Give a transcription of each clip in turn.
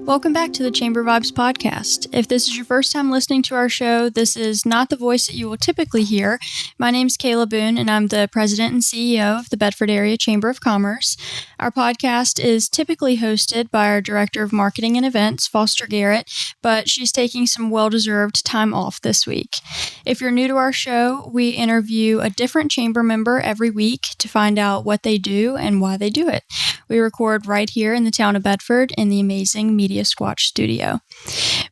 Welcome back to the Chamber Vibes podcast. If this is your first time listening to our show, this is not the voice that you will typically hear. My name's Kayla Boone, and I'm the president and CEO of the Bedford Area Chamber of Commerce. Our podcast is typically hosted by our director of marketing and events, Foster Garrett, but she's taking some well-deserved time off this week. If you're new to our show, we interview a different chamber member every week to find out what they do and why they do it. We record right here in the town of Bedford in the amazing Media Squatch studio.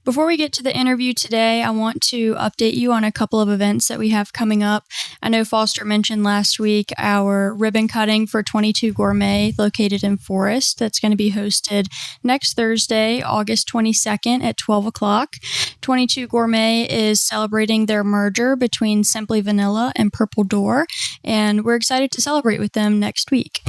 Before we get to the interview today, I want to update you on a couple of events that we have coming up. I know Foster mentioned last week our ribbon cutting for 22 Gourmet located in Forest. That's going to be hosted next Thursday, August 22nd at 12 o'clock. 22 Gourmet is celebrating their merger between Simply Vanilla and Purple Door, and we're excited to celebrate with them next week.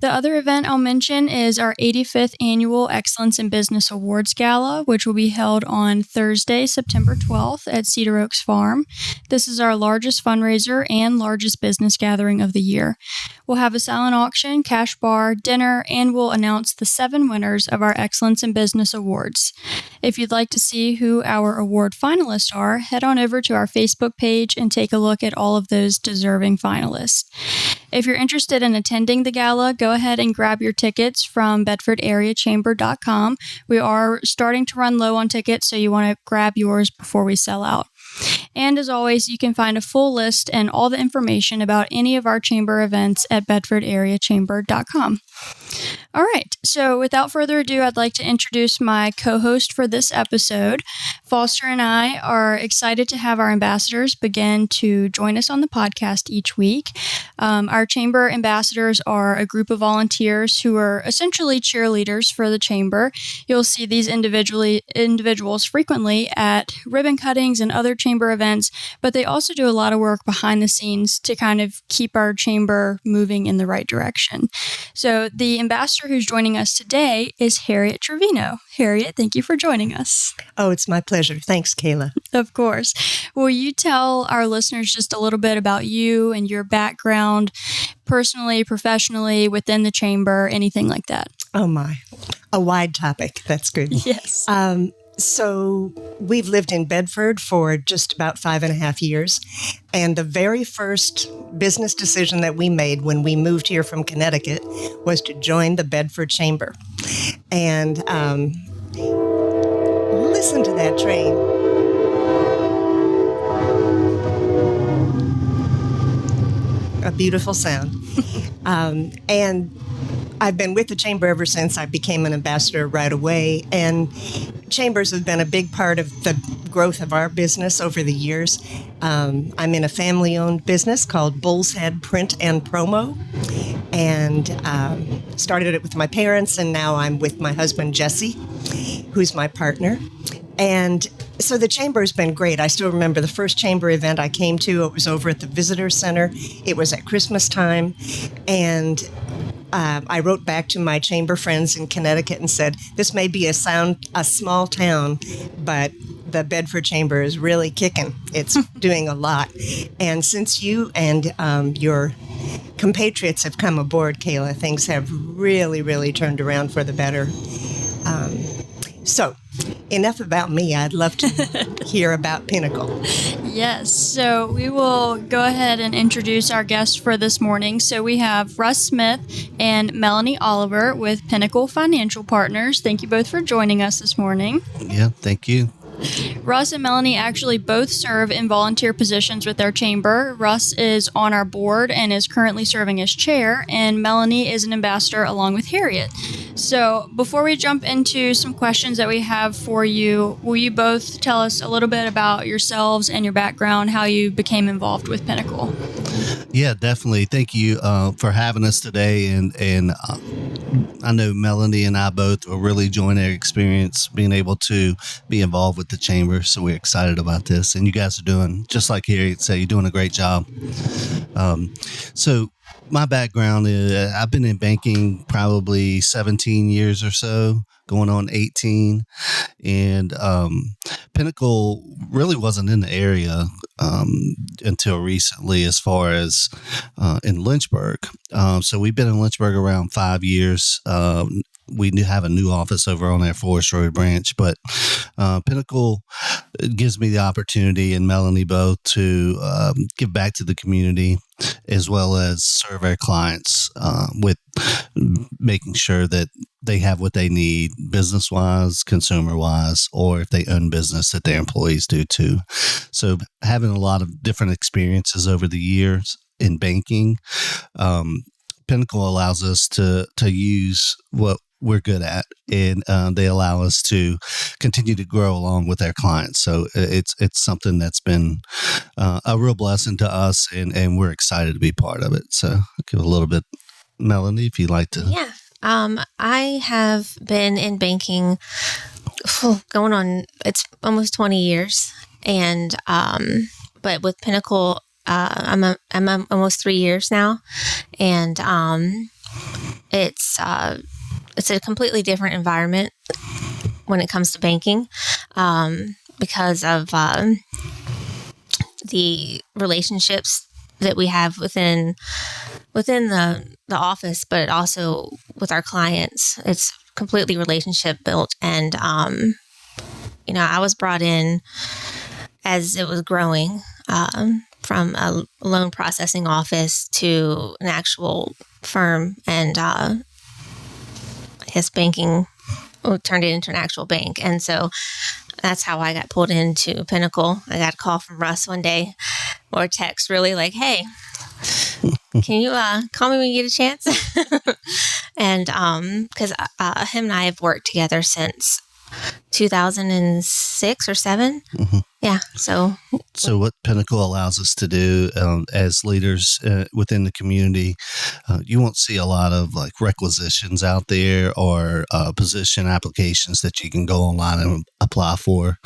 The other event I'll mention is our 85th Annual Excellence in Business Awards Gala, which will be held on Thursday, September 12th at Cedar Oaks Farm. This is our largest fundraiser and largest business gathering of the year. We'll have a silent auction, cash bar, dinner, and we'll announce the 7 winners of our Excellence in Business Awards. If you'd like to see who our award finalists are, head on over to our Facebook page and take a look at all of those deserving finalists. If you're interested in attending the gala, go ahead and grab your tickets from bedfordareachamber.com. We are starting to run low on tickets, so you want to grab yours before we sell out. And as always, you can find a full list and all the information about any of our chamber events at bedfordareachamber.com. All right, so without further ado, I'd like to introduce my co-host for this episode. Foster and I are excited to have our ambassadors begin to join us on the podcast each week. Our chamber ambassadors are a group of volunteers who are essentially cheerleaders for the chamber. You'll see these individuals frequently at ribbon cuttings and other chamber events, but they also do a lot of work behind the scenes to kind of keep our chamber moving in the right direction. So the ambassador who's joining us today is Harriet Trevino. Harriet, thank you for joining us. Oh, it's my pleasure. Thanks, Kayla. Of course. Will you tell our listeners just a little bit about you and your background, personally, professionally, within the chamber, anything like that? Oh, my. A wide topic. That's good. Yes. So we've lived in Bedford for just about 5.5 years. And the very first business decision that we made when we moved here from Connecticut was to join the Bedford Chamber. And listen to that train. A beautiful sound. And I've been with the Chamber ever since. I became an ambassador right away, and chambers have been a big part of the growth of our business over the years. I'm in a family-owned business called Bull's Head Print and Promo, and started it with my parents, and now I'm with my husband, Jesse, who's my partner. And so the chamber has been great. I still remember the first chamber event I came to. It was over at the Visitor Center. It was at Christmas time, and I wrote back to my chamber friends in Connecticut and said, this may be a small town, but the Bedford Chamber is really kicking. It's doing a lot. And since you and your compatriots have come aboard, Kayla, things have really, really turned around for the better. So enough about me. I'd love to hear about Pinnacle. Yes, so we will go ahead and introduce our guests for this morning. So we have Russ Smith and Melanie Oliver with Pinnacle Financial Partners. Thank you both for joining us this morning. Yeah, thank you. Russ and Melanie actually both serve in volunteer positions with their chamber. Russ is on our board and is currently serving as chair, and Melanie is an ambassador along with Harriet. So before we jump into some questions that we have for you, will you both tell us a little bit about yourselves and your background, how you became involved with Pinnacle? Yeah, definitely. Thank you for having us today. And I know Melanie and I both are really enjoying our experience being able to be involved with the chamber. So we're excited about this. And you guys are doing, just like Harriet said, you're doing a great job. So my background is I've been in banking probably 17 years or so, going on 18. And Pinnacle really wasn't in the area until recently as far as in Lynchburg. So we've been in Lynchburg around 5 years. we do have a new office over on our Forest Road branch, but Pinnacle gives me the opportunity, and Melanie both, to give back to the community as well as serve our clients with making sure that they have what they need business-wise, consumer-wise, or if they own business, that their employees do too. So having a lot of different experiences over the years in banking, Pinnacle allows us to use what we're good at, and they allow us to continue to grow along with our clients. So it's something that's been a real blessing to us, and we're excited to be part of it. So I'll give a little bit, Melanie, if you'd like to. Yeah. I have been in banking going on, it's almost 20 years. And, but with Pinnacle, I'm almost 3 years now. And, it's a completely different environment when it comes to banking, because of, the relationships that we have within the office, but also with our clients. It's completely relationship built. And, I was brought in as it was growing, from a loan processing office to an actual firm. And, I guess banking turned it into an actual bank. And so that's how I got pulled into Pinnacle. I got a call from Russ one day, or a text really, like, hey, can you call me when you get a chance? And because him and I have worked together since 2006 or 7. Mm-hmm. Yeah. So what Pinnacle allows us to do as leaders within the community, you won't see a lot of like requisitions out there or position applications that you can go online and apply for.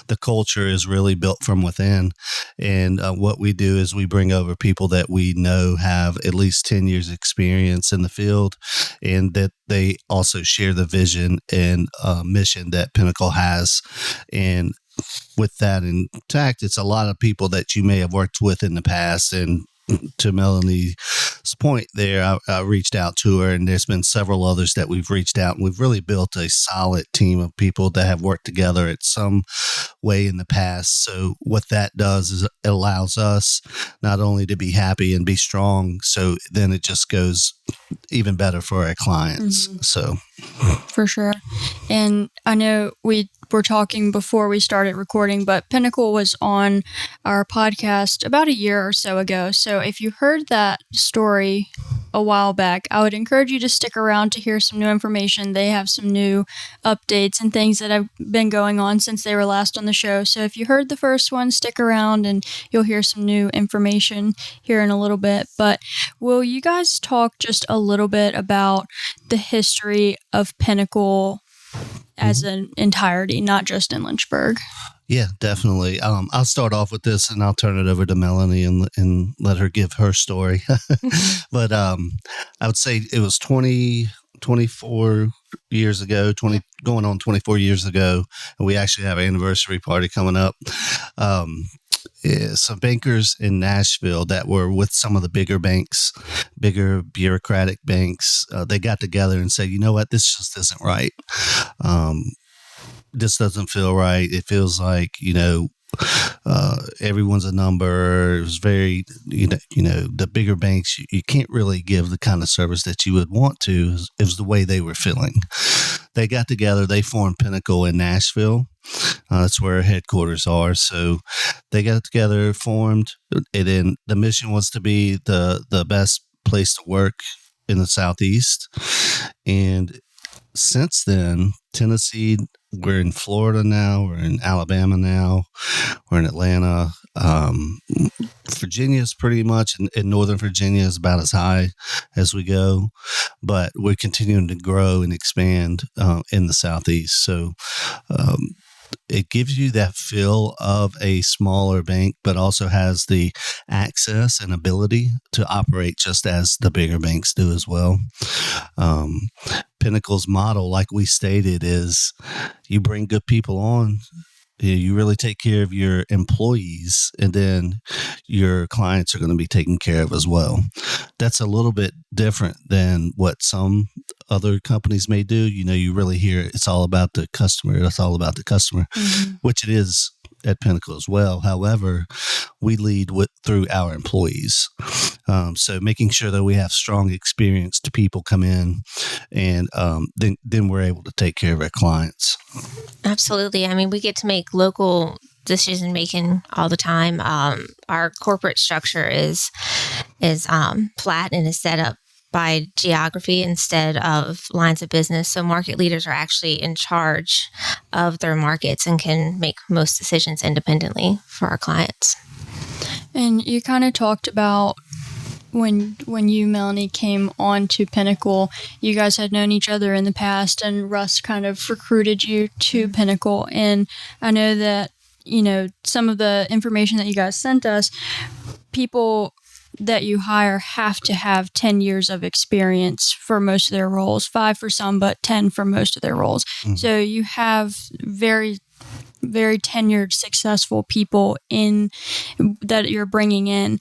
The culture is really built from within. And what we do is we bring over people that we know have at least 10 years experience in the field, and that they also share the vision and mission that Pinnacle has. And with that intact, it's a lot of people that you may have worked with in the past. And to Melanie's point there, I reached out to her, and there's been several others that we've reached out, and we've really built a solid team of people that have worked together at some way in the past. So what that does is it allows us not only to be happy and be strong, so then it just goes even better for our clients. Mm-hmm. So for sure. And I know we were talking before we started recording, but Pinnacle was on our podcast about a year or so ago. So if you heard that story a while back, I would encourage you to stick around to hear some new information. They have some new updates and things that have been going on since they were last on the show. So if you heard the first one, stick around and you'll hear some new information here in a little bit. But will you guys talk just a little bit about the history of Pinnacle as an entirety, not just in Lynchburg? Yeah, definitely. I'll start off with this, and I'll turn it over to Melanie and let her give her story. But I would say it was 24 years ago, going on 24 years ago, and we actually have an anniversary party coming up. Some bankers in Nashville that were with some of the bigger banks, bigger bureaucratic banks, they got together and said, you know what, this just isn't right. This doesn't feel right. It feels like, everyone's a number. It was very, the bigger banks, you can't really give the kind of service that you would want to. It was the way they were feeling. They got together. They formed Pinnacle in Nashville. That's where our headquarters are. So they got together, formed, and then the mission was to be the best place to work in the Southeast. And since then, Tennessee, we're in Florida now, we're in Alabama now, we're in Atlanta. Virginia is pretty much, in Northern Virginia is about as high as we go, but we're continuing to grow and expand in the Southeast. So it gives you that feel of a smaller bank, but also has the access and ability to operate just as the bigger banks do as well. Pinnacle's model, like we stated, is you bring good people on, you really take care of your employees, and then your clients are going to be taken care of as well. That's a little bit different than what some other companies may do. You really hear it's all about the customer. It's all about the customer, which it is at Pinnacle as well. However, we lead through our employees. So making sure that we have strong, experienced people come in, and then we're able to take care of our clients. Absolutely. I mean, we get to make local decision making all the time. Our corporate structure is flat and is set up by geography instead of lines of business. So market leaders are actually in charge of their markets and can make most decisions independently for our clients. And you kind of talked about when you, Melanie, came on to Pinnacle, you guys had known each other in the past, and Russ kind of recruited you to Pinnacle. And I know that, some of the information that you guys sent us, people that you hire have to have 10 years of experience for most of their roles, 5 for some, but 10 for most of their roles. Mm-hmm. So you have very, very tenured, successful people in that you're bringing in.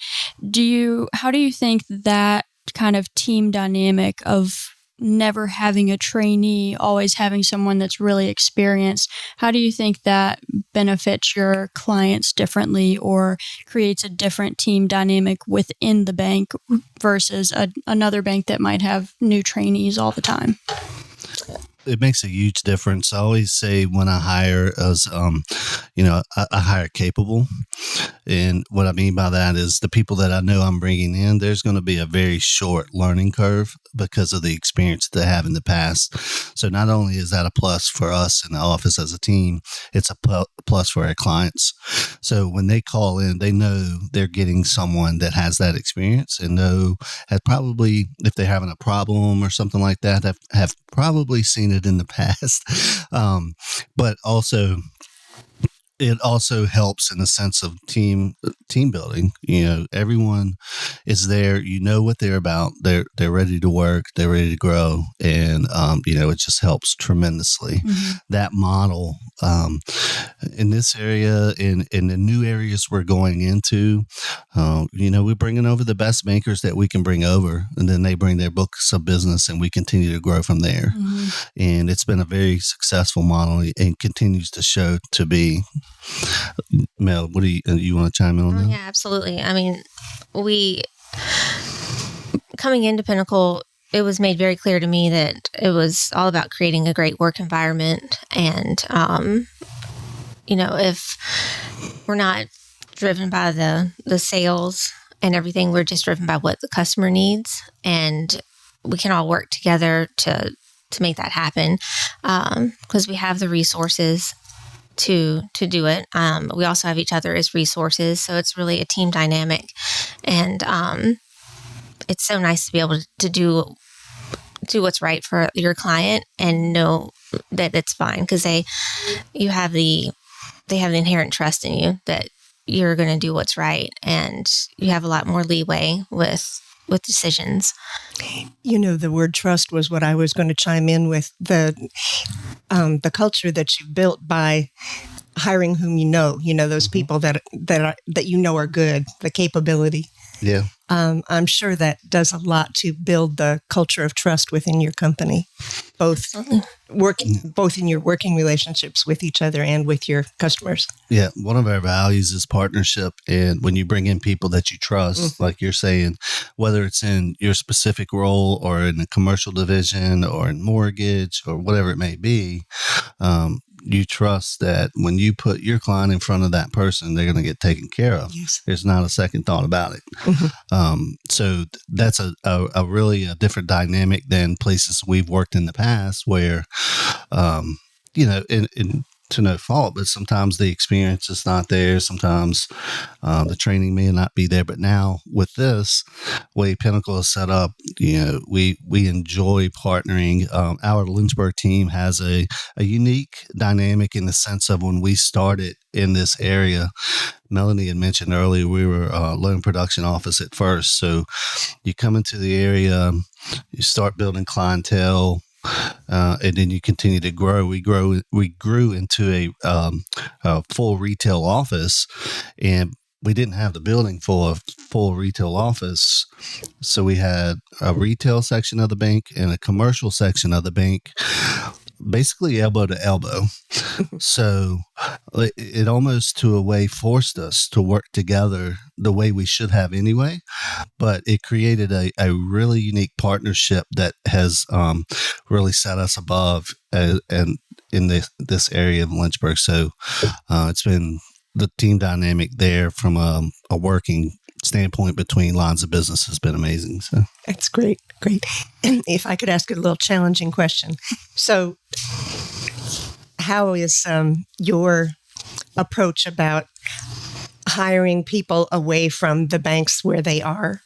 How do you think that kind of team dynamic of never having a trainee, always having someone that's really experienced, how do you think that benefits your clients differently or creates a different team dynamic within the bank versus another bank that might have new trainees all the time? It makes a huge difference. I always say when I hire I hire capable. And what I mean by that is the people that I know I'm bringing in, there's going to be a very short learning curve because of the experience they have in the past. So not only is that a plus for us in the office as a team, it's a plus for our clients. So when they call in, they know they're getting someone that has that experience and has probably, if they're having a problem or something like that, have probably seen it in the past. But also, it also helps in the sense of team building. Everyone is there. What they're about. They're ready to work. They're ready to grow, and it just helps tremendously. Mm-hmm. That model in this area, in the new areas we're going into, we're bringing over the best bankers that we can bring over, and then they bring their books of business, and we continue to grow from there. Mm-hmm. And it's been a very successful model, and continues to show to be. Mel, what do you want to chime in on that? Yeah, absolutely. I mean, coming into Pinnacle, it was made very clear to me that it was all about creating a great work environment. And, if we're not driven by the sales and everything, we're just driven by what the customer needs. And we can all work together to make that happen because we have the resources to do it. We also have each other as resources. So it's really a team dynamic. And it's so nice to be able to do what's right for your client and know that it's fine because they have the inherent trust in you that you're going to do what's right, and you have a lot more leeway with decisions. The word trust was what I was going to chime in with. The culture that you built by hiring whom those people that are good, the capability. Yeah. I'm sure that does a lot to build the culture of trust within your company, both in your working relationships with each other and with your customers. Yeah. One of our values is partnership. And when you bring in people that you trust, like you're saying, whether it's in your specific role or in the commercial division or in mortgage or whatever it may be, you trust that when you put your client in front of that person, they're going to get taken care of. Yes. There's not a second thought about it. Mm-hmm. So that's a really a different dynamic than places we've worked in the past where, to no fault, but sometimes the experience is not there. Sometimes the training may not be there. But now with this way Pinnacle is set up, we enjoy partnering. Our Lynchburg team has a unique dynamic in the sense of when we started in this area. Melanie had mentioned earlier we were a loan production office at first. So you come into the area, you start building clientele. And then you continue to grow. We grew into a full retail office, we didn't have the building for a full retail office. So we had a retail section of the bank and a commercial section of the bank, basically elbow to elbow. So it almost to a way forced us to work together the way we should have anyway. But it created a really unique partnership that has really set us above and in this area of Lynchburg. So it's been the team dynamic there from a working standpoint between lines of business has been amazing. So That's great. Great. And if I could ask a little challenging question. So how is your approach about hiring people away from the banks where they are?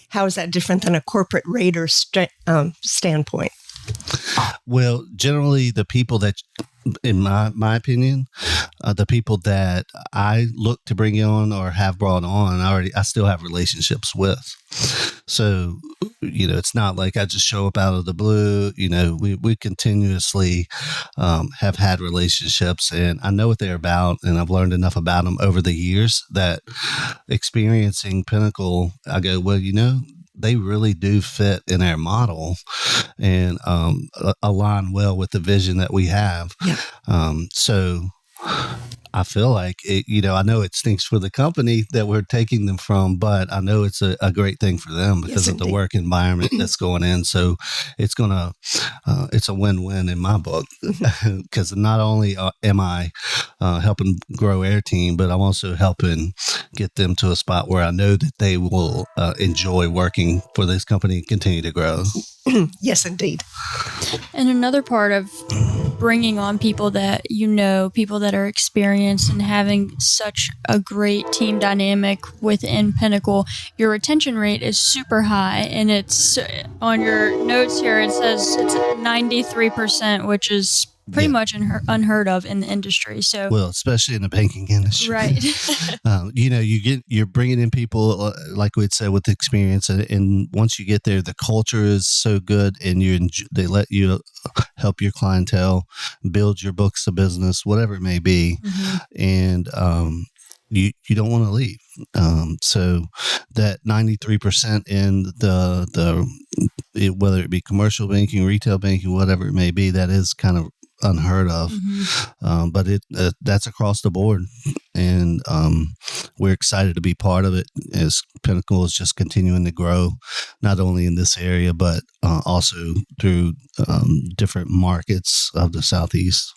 How is that different than a corporate raider standpoint? Well, generally, the people that, in my opinion, the people that I look to bring on or have brought on, I still have relationships with. So, it's not like I just show up out of the blue. We continuously have had relationships, and I know what they're about, and I've learned enough about them over the years that experiencing Pinnacle, I go, well, they really do fit in our model and align well with the vision that we have. Yeah. So I feel like I know it stinks for the company that we're taking them from, but I know it's a great thing for them because of the work environment that's going in. So it's it's a win-win in my book because not only am I helping grow our team, but I'm also helping get them to a spot where I know that they will enjoy working for this company and continue to grow. Yes, indeed. And another part of bringing on people that people that are experienced and having such a great team dynamic within Pinnacle, your retention rate is super high. And it's on your notes here, it says it's 93%, which is pretty much unheard of in the industry. So, well, especially in the banking industry, right? You're bringing in people like we'd said with experience, and once you get there, the culture is so good, and they let you help your clientele build your books of business, whatever it may be, and you don't want to leave. So that 93% in the whether it be commercial banking, retail banking, whatever it may be, that is kind of unheard of, but that's across the board, and we're excited to be part of it as Pinnacle is just continuing to grow, not only in this area but also through different markets of the Southeast.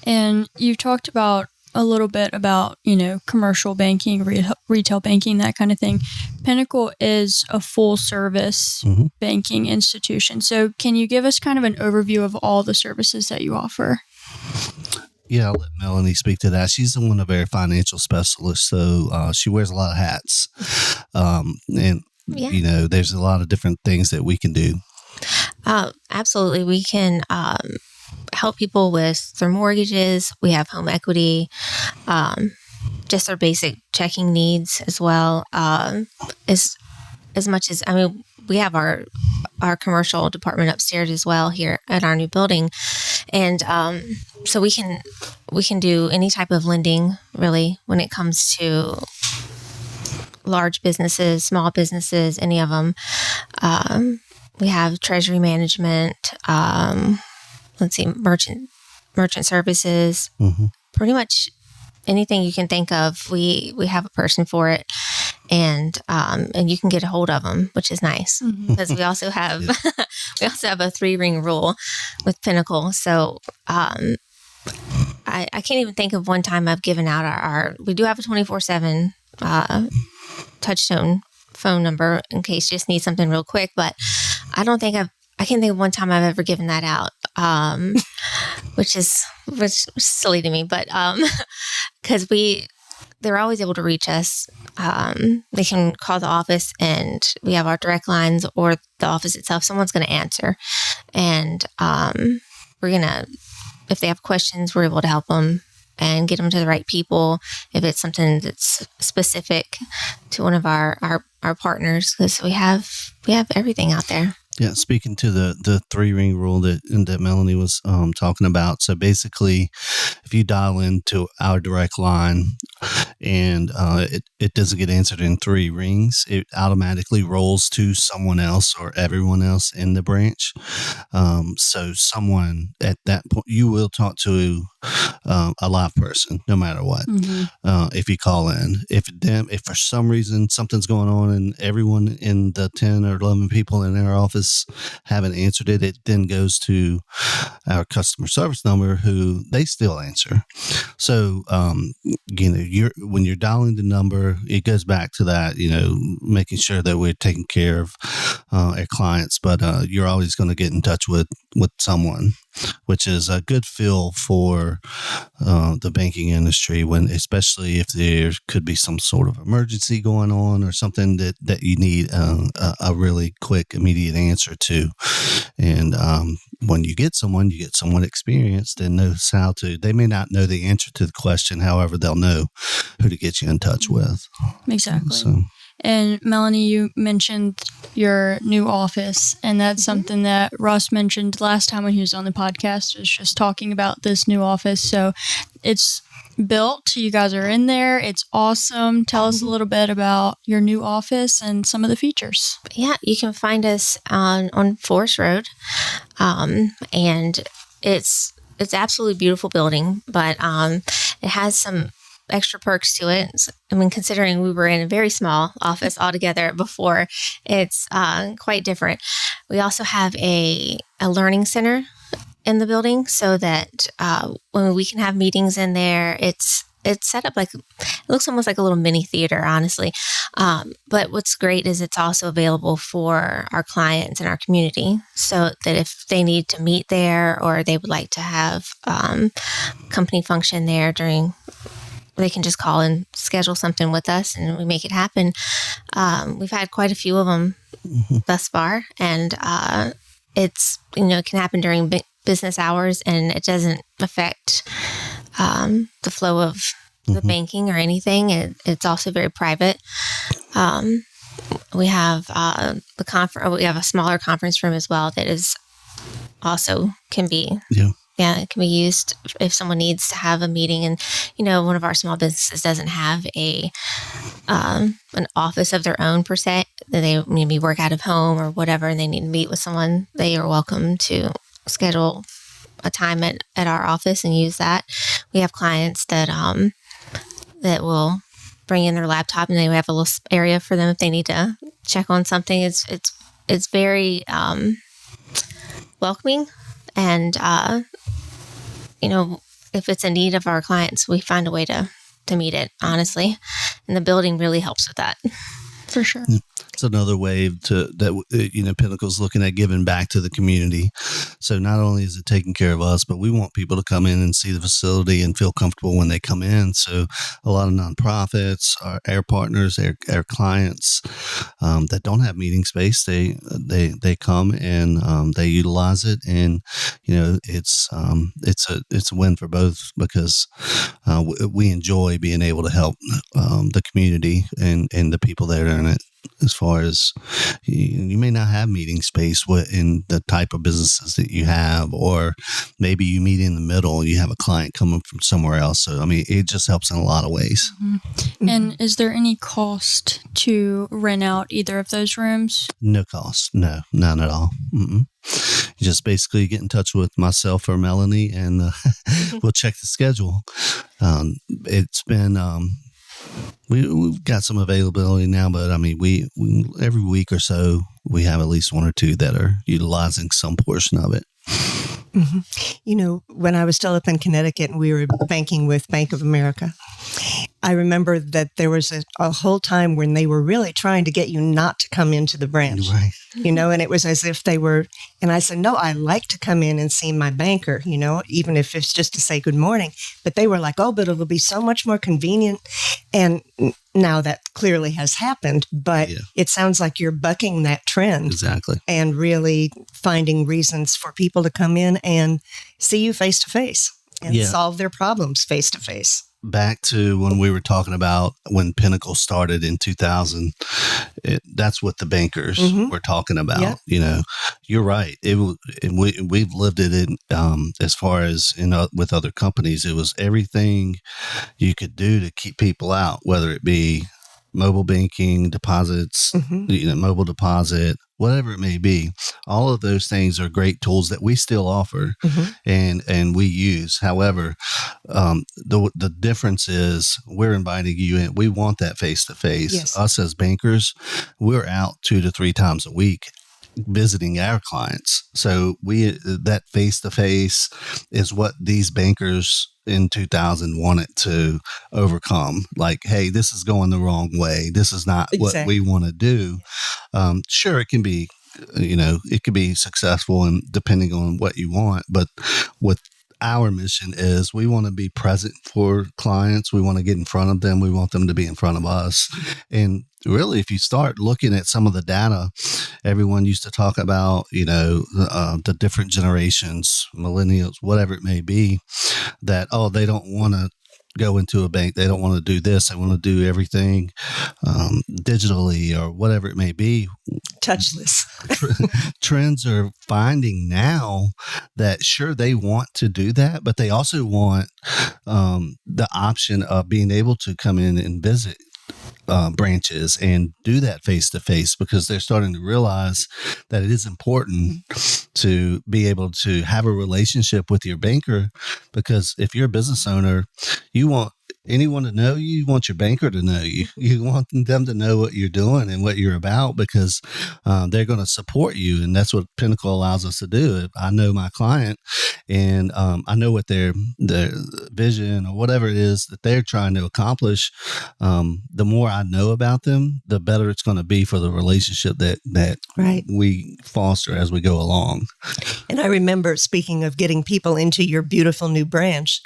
And you talked about a little bit about, commercial banking, retail banking, that kind of thing. Pinnacle is a full service banking institution. So can you give us kind of an overview of all the services that you offer? Yeah, I'll let Melanie speak to that. She's one of our financial specialists, so she wears a lot of hats. There's a lot of different things that we can do. Absolutely. We can help people with their mortgages. We have home equity, just their basic checking needs as well. As much as, we have our commercial department upstairs as well here at our new building. And so we can do any type of lending really when it comes to large businesses, small businesses, any of them. We have treasury management, merchant services, pretty much anything you can think of. We have a person for it, and you can get a hold of them, which is nice because we also have we also have a 3-ring rule with Pinnacle. So I can't even think of one time I've given out our we do have a 24/7 touchtone phone number in case you just need something real quick, but I can't think of one time I've ever given that out, which is silly to me, but because they're always able to reach us. They can call the office, and we have our direct lines, or the office itself. Someone's going to answer, and if they have questions, we're able to help them and get them to the right people. If it's something that's specific to one of our partners, because we have everything out there. Yeah, speaking to the 3-ring rule that Melanie was talking about. So basically, if if you dial into our direct line and it doesn't get answered in 3 rings, it automatically rolls to someone else or everyone else in the branch. So someone at that point, you will talk to a live person no matter what. If you call in, if for some reason something's going on and everyone in the 10 or 11 people in our office haven't answered it, it then goes to our customer service number, who they still answer. So, when you're dialing the number, it goes back to that, making sure that we're taking care of our clients, but you're always going to get in touch with someone, which is a good feel for the banking industry, especially if there could be some sort of emergency going on or something that you need a really quick, immediate answer to. And when you get someone experienced and knows how to. They may not know the answer to the question, however, they'll know who to get you in touch with. Exactly. So. And Melanie, you mentioned your new office, and that's something that Russ mentioned last time when he was on the podcast, was just talking about this new office. So it's built. You guys are in there. It's awesome. Tell us a little bit about your new office and some of the features. Yeah, you can find us on Forest Road, and it's absolutely beautiful building, but it has some extra perks to it. I mean, considering we were in a very small office altogether before, it's quite different. We also have a learning center in the building, so that when we can have meetings in there, it's set up it looks almost like a little mini theater, honestly. But what's great is it's also available for our clients and our community, so that if they need to meet there or they would like to have company function there they can just call and schedule something with us and we make it happen. We've had quite a few of them thus far, and it's, it can happen during business hours, and it doesn't affect the flow of the banking or anything. It's also very private. We have we have a smaller conference room as well that is also can be it can be used if someone needs to have a meeting, and one of our small businesses doesn't have an office of their own per se. They maybe work out of home or whatever, and they need to meet with someone. They are welcome to schedule a time at our office and use that. We have clients that will bring in their laptop, and they have a little area for them if they need to check on something. It's very welcoming, and if it's a need of our clients, we find a way to meet it, honestly. And the building really helps with that. For sure. It's another way that Pinnacle's looking at giving back to the community. So not only is it taking care of us, but we want people to come in and see the facility and feel comfortable when they come in. So a lot of nonprofits, our partners, our clients that don't have meeting space, they come and they utilize it, and it's a win for both, because we enjoy being able to help the community and the people that are in it. As far as you may not have meeting space in the type of businesses that you have, or maybe you meet in the middle and you have a client coming from somewhere else. So, it just helps in a lot of ways. Mm-hmm. And is there any cost to rent out either of those rooms? No cost. No, none at all. You just basically get in touch with myself or Melanie, and we'll check the schedule. It's been... We've got some availability now, but we every week or so we have at least one or two that are utilizing some portion of it. When I was still up in Connecticut and we were banking with Bank of America, I remember that there was a whole time when they were really trying to get you not to come into the branch. Right. And it was as if they were, and I said, no, I like to come in and see my banker, even if it's just to say good morning. But they were like, oh, but it'll be so much more convenient. And now that clearly has happened, but it sounds like you're bucking that trend. Exactly. And really finding reasons for people to come in and see you face to face and solve their problems face to face. Back to when we were talking about when Pinnacle started in 2000, that's what the bankers were talking about. Yeah. You know, you're right. And we've lived it in, as far as with other companies, it was everything you could do to keep people out, whether it be mobile banking, deposits, mobile deposit, whatever it may be. All of those things are great tools that we still offer and we use. However, the difference is we're inviting you in. We want that face-to-face. Yes. Us as bankers, we're out 2 to 3 times a week visiting our clients. So that face-to-face is what these bankers in 2000 wanted to overcome. Like, hey, this is going the wrong way. This is not what we want to do. Sure, it can be, it could be successful and depending on what you want. But what our mission is, we want to be present for clients. We want to get in front of them. We want them to be in front of us. And really, if you start looking at some of the data, everyone used to talk about, the different generations, millennials, whatever it may be, that, they don't want to go into a bank. They don't want to do this. They want to do everything digitally or whatever it may be. Touchless. Trends are finding now that, sure, they want to do that, but they also want the option of being able to come in and visit branches and do that face-to-face, because they're starting to realize that it is important to be able to have a relationship with your banker, because if you're a business owner, you want anyone to know you. You want your banker to know you. You want them to know what you're doing and what you're about, because they're going to support you. And that's what Pinnacle allows us to do. If I know my client and I know what their vision or whatever it is that they're trying to accomplish, the more I know about them, the better it's going to be for the relationship that we foster as we go along. And I remember, speaking of getting people into your beautiful new branch,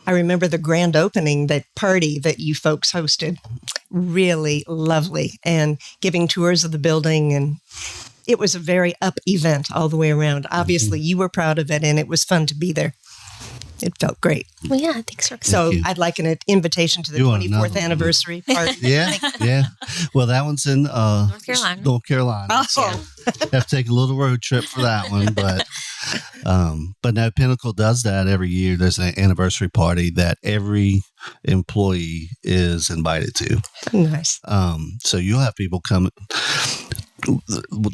I remember the grand opening, that party that you folks hosted. Really lovely, and giving tours of the building, and it was a very up event all the way around. Obviously, you were proud of it, and it was fun to be there. It felt great. Well, yeah, thanks for So I'd like an invitation to the 24th anniversary party. Yeah. Well, that one's in North Carolina. Oh. So have to take a little road trip for that one, but no, Pinnacle does that every year. There's an anniversary party that every employee is invited to. Nice. So you'll have people come.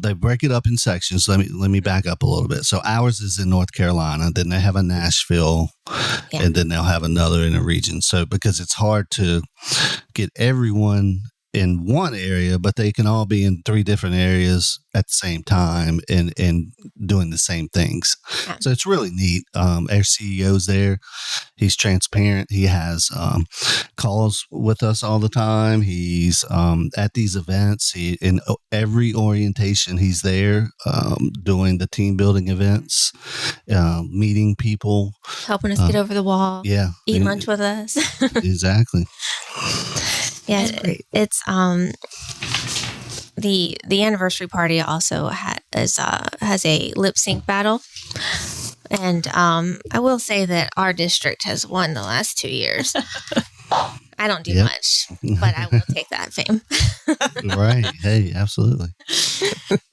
They break it up in sections. Let me back up a little bit. So ours is in North Carolina. Then they have a Nashville, and then they'll have another in a region. So because it's hard to get everyone in one area, but they can all be in 3 different areas at the same time and doing the same things. Yeah. So it's really neat. Our CEO's there. He's transparent. He has calls with us all the time. He's at these events. In every orientation, he's there doing the team building events, meeting people. Helping us get over the wall. Yeah. Eat lunch with us. Exactly. Yeah, it's the anniversary party also has a lip sync battle, and I will say that our district has won the last 2 years. I don't do much, but I will take that fame. Right. Hey, absolutely.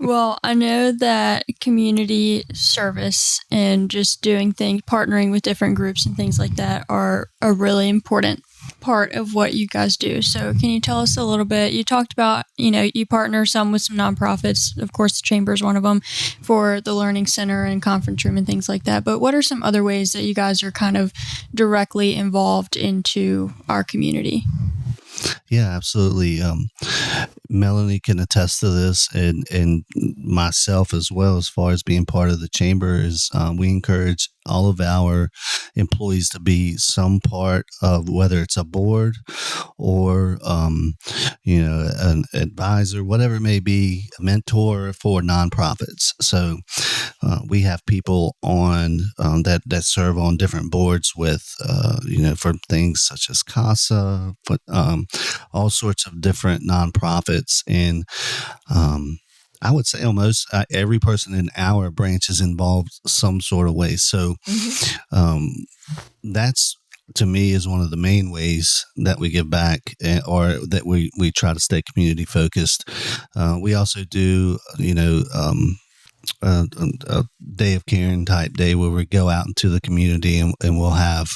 Well, I know that community service and just doing things, partnering with different groups and things like that are a really important part of what you guys do. So can you tell us a little bit? You talked about, you partner some with some nonprofits. Of course, the Chamber is one of them, for the Learning Center and conference room and things like that. But what are some other ways that you guys are kind of directly involved into our community? Yeah, absolutely. Melanie can attest to this, and myself as well, as far as being part of the Chamber, is we encourage all of our employees to be some part of, whether it's a board or, an advisor, whatever it may be, a mentor for nonprofits. So we have people on that serve on different boards with, for things such as CASA, but all sorts of different nonprofits. And I would say almost every person in our branch is involved some sort of way. So that's to me is one of the main ways that we give back, or that we try to stay community focused. We also do, a day of caring type day where we go out into the community, and we'll have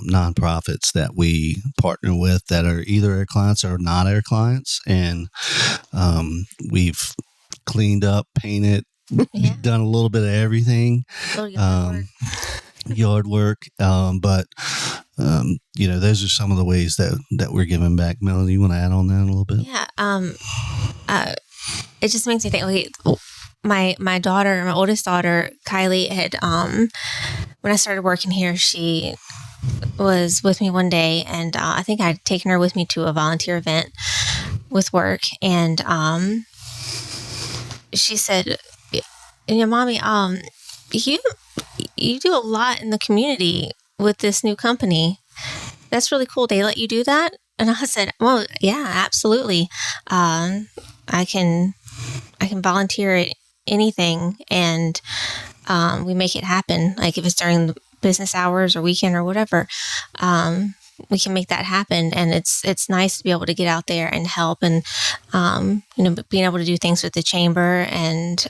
nonprofits that we partner with that are either our clients or not our clients. And we've cleaned up, painted, done a little bit of everything. Yard work. But those are some of the ways that we're giving back. Melanie, you want to add on that a little bit? Yeah. It just makes me think, my daughter, my oldest daughter, Kylie, had, when I started working here, she was with me one day, and I think I'd taken her with me to a volunteer event with work. And she said, Mommy, you do a lot in the community with this new company. That's really cool. They let you do that? And I said, well, yeah, absolutely. I can volunteer at anything, and we make it happen. Like if it's during the business hours or weekend or whatever, we can make that happen. And it's nice to be able to get out there and help, and being able to do things with the chamber, and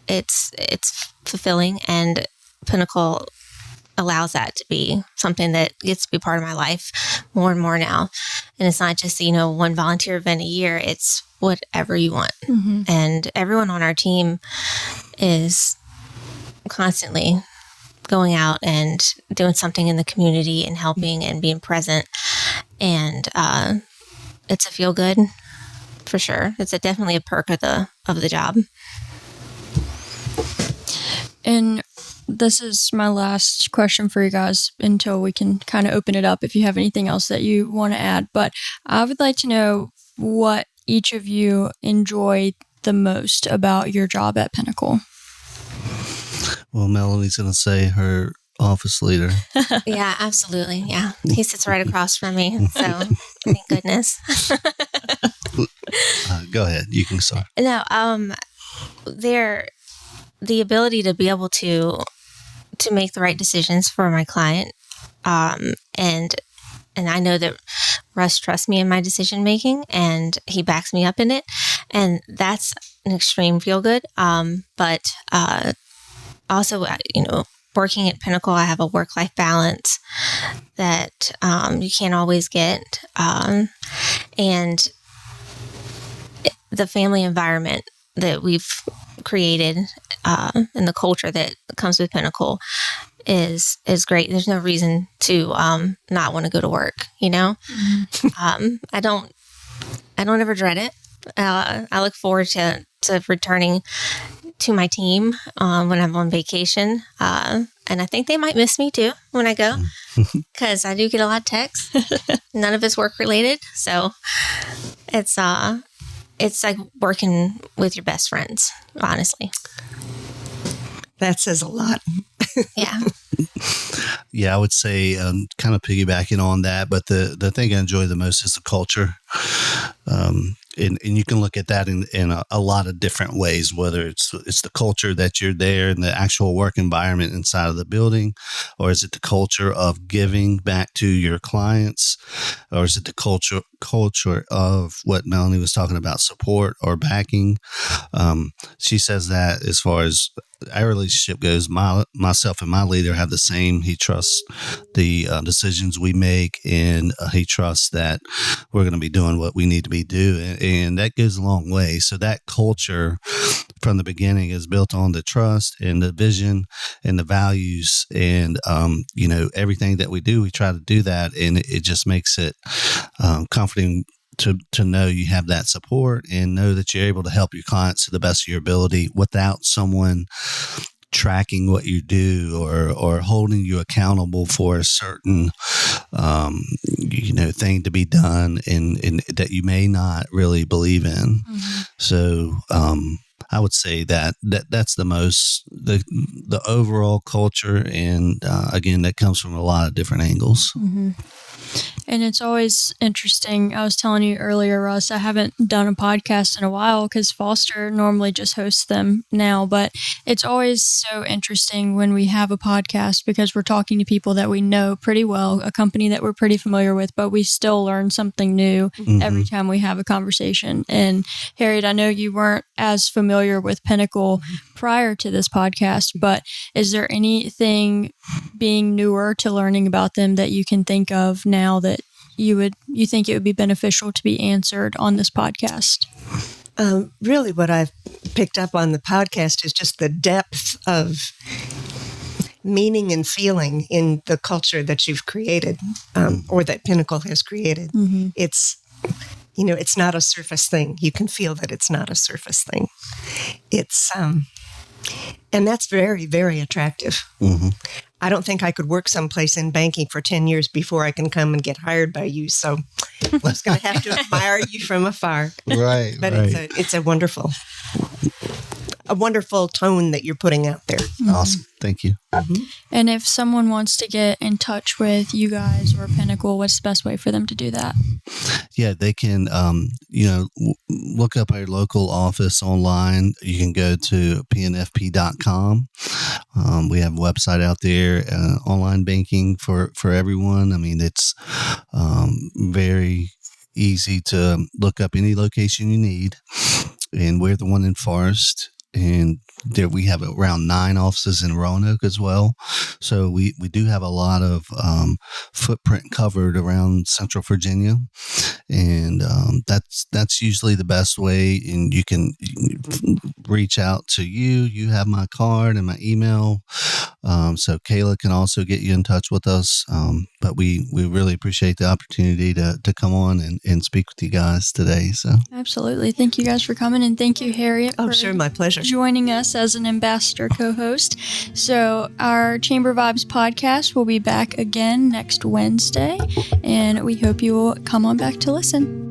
it's fulfilling, and Pinnacle allows that to be something that gets to be part of my life more and more now. And it's not just, one volunteer event a year, it's whatever you want. Mm-hmm. And everyone on our team is constantly going out and doing something in the community and helping and being present. And it's a feel good for sure. It's definitely a perk of the job. And this is my last question for you guys until we can kind of open it up if you have anything else that you want to add. But I would like to know what each of you enjoy the most about your job at Pinnacle. Well, Melanie's going to say her office leader. Yeah, absolutely. Yeah. He sits right across from me. So thank goodness. Go ahead. You can start. No, the ability to be able to make the right decisions for my client. And I know that Russ trusts me in my decision making, and he backs me up in it. And that's an extreme feel good. But also, working at Pinnacle, I have a work-life balance that you can't always get. And the family environment that we've created and the culture that comes with Pinnacle is great. There's no reason to not want to go to work, Mm-hmm. I don't ever dread it. I look forward to returning to my team when I'm on vacation. And I think they might miss me too when I go, because I do get a lot of texts. None of it's work related. So it's like working with your best friends, honestly. That says a lot. Yeah. Yeah, I would say kind of piggybacking on that, but the thing I enjoy the most is the culture. And you can look at that in a lot of different ways, whether it's the culture that you're there in the actual work environment inside of the building, or is it the culture of giving back to your clients, or is it the culture of what Melanie was talking about, support or backing. She says that as far as our relationship goes, myself and my leader have the same. He trusts the decisions we make, and he trusts that we're going to be doing what we need to be doing, and that goes a long way. So that culture from the beginning is built on the trust and the vision and the values, and everything that we do, we try to do that, and it just makes it comforting to know you have that support and know that you're able to help your clients to the best of your ability without someone tracking what you do or holding you accountable for a certain thing to be done and that you may not really believe in. Mm-hmm. So I would say that's the most the overall culture, and again, that comes from a lot of different angles. Mm-hmm. And it's always interesting. I was telling you earlier, Russ, I haven't done a podcast in a while because Foster normally just hosts them now. But it's always so interesting when we have a podcast because we're talking to people that we know pretty well, a company that we're pretty familiar with, but we still learn something new every time we have a conversation. And Harriet, I know you weren't as familiar with Pinnacle prior to this podcast, but is there anything being newer to learning about them that you can think of now that you think it would be beneficial to be answered on this podcast? Really, what I've picked up on the podcast is just the depth of meaning and feeling in the culture that you've created, or that Pinnacle has created. It's not a surface thing. You can feel that it's not a surface thing. It's and that's very, very attractive. I don't think I could work someplace in banking for 10 years before I can come and get hired by you. So I'm just going to have to admire you from afar. Right. But it's a wonderful tone that you're putting out there. Awesome. Thank you. And if someone wants to get in touch with you guys or Pinnacle, what's the best way for them to do that? Yeah, they can, look up our local office online. You can go to pnfp.com. We have a website out there, online banking for everyone. I mean, it's very easy to look up any location you need. And we're the one in Forest. And there we have around 9 offices in Roanoke as well. So we do have a lot of footprint covered around Central Virginia. And that's usually the best way. And you can reach out to you. You have my card and my email. So Kayla can also get you in touch with us. But we really appreciate the opportunity to come on and speak with you guys today. So absolutely. Thank you guys for coming. And thank you, Harriet. Oh, sure. My pleasure. Joining us as an ambassador co-host. So our Chamber Vibes podcast will be back again next Wednesday, and we hope you will come on back to listen.